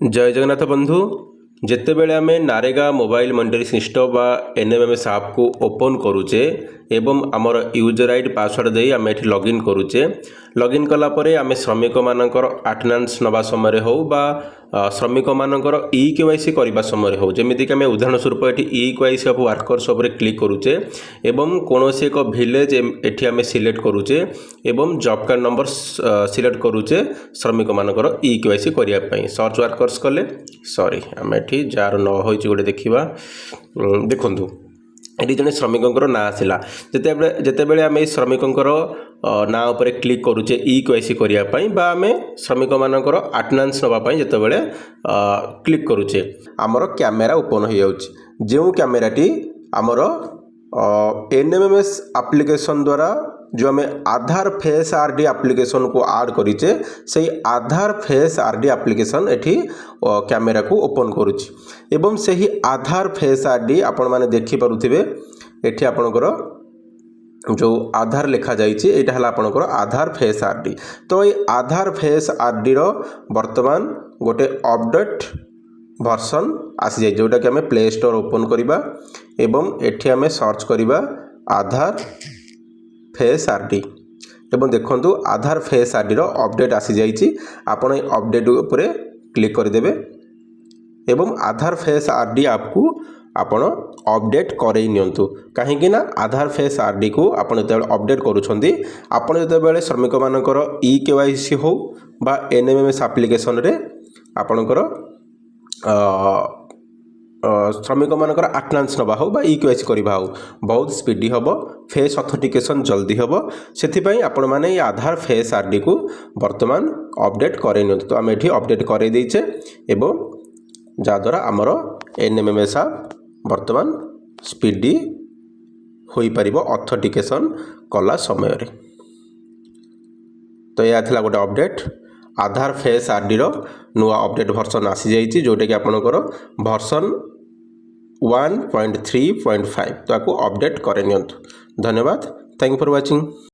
जय जगन्नाथ बंधु जितेबले आम नारेगा मोबाइल मॉनिटरी सिस्टम बा एनएमएमएस ऐप को ओपन करुचे एवं आमर यूजर आईडी पासवर्ड दे आम ये लॉगिन करुचे लॉगिन कलापर आम श्रमिक मानकर अटेंडेंस नवा समय हो बा श्रमिक मानकर केवाईसी करने समय हो जमीक आम उदाहरण स्वरूप ये केवाईसी ऑफ वर्कर्स उपर क्लिक करुचे एवं कौन से एक विलेज एटी आम सिलेक्ट करुचे एवं जॉब कार्ड नंबर सिलेक्ट करुचे श्रमिक मानकर केवाईसी करने सर्च वर्कर्स कले सॉरी आम ये जार न हो गोटे देखा देखूँ ये जड़े श्रमिकों ना आसला जितेबले आम श्रमिकों ना उपर क्लिक करुचे केवाईसी करने आम श्रमिक मानकर अटेंडेंस नापी जितेबले क्लिक करुचे आमर कैमेरा ओपन हो जाउछि जो कैमेराटी आमर एनएमएमएस एप्लिकेशन द्वारा जो आम आधार फेस आरडी एप्लिकेशन को ऐड करिचे से आधार फेस आरडी एप्लिकेशन एठी कैमेरा को ओपन करुछि एवं सही आधार फेस आरडी आपण माने देखि पारुथिबे एठी आपणकर जो आधार लिखा जाइए यहाँ है आपणकर आधार फेस आरडी तो ये आधार फेस आरडी रो वर्तमान गोटे अपडेट वर्सन आसी जाए जोटा कि आम प्ले स्टोर ओपन करवा एवं एठी आम सर्च करवा आधार फेस आरडी एवं देखंतु आधार फेस आरडी रो अपडेट आसी जाइए आपण ये अपडेट उपरे क्लिक करदेवे एवं आधार फेस आरडी ऐप को आपण अपडेट करई नियंतु कहीं ना आधार फेस आरडी को आपण जो अपडेट करुछंती आपण जो श्रमिक मानकर केवाईसी हो बा एनएमएमएस एप्लिकेशन रे आपणकर श्रमिक मानकर अटेंडेंस नवा हो बा केवाईसी करबा हो बहुत स्पीडी हम फेस ऑथेंटिकेशन जल्दी हम से आपण मैंने ये आधार फेस आरडी को वर्तमान अपडेट करई नियंतु तो आम ये अपडेट करई देइछे एवं जहाँद्वारा आमर एनएमएमएस ऐप वर्तमान स्पीडी होई परिबो ऑथेंटिकेशन कला समय रे तो यह थिला गोटे अपडेट आधार फेस आरडी रो नुआ अपडेट वर्सन आसी जाइए जोटा कि आपणकर वर्सन 1.3.5 तो आपको अपडेट करे नियंतु धन्यवाद थैंक यू फॉर वाचिंग।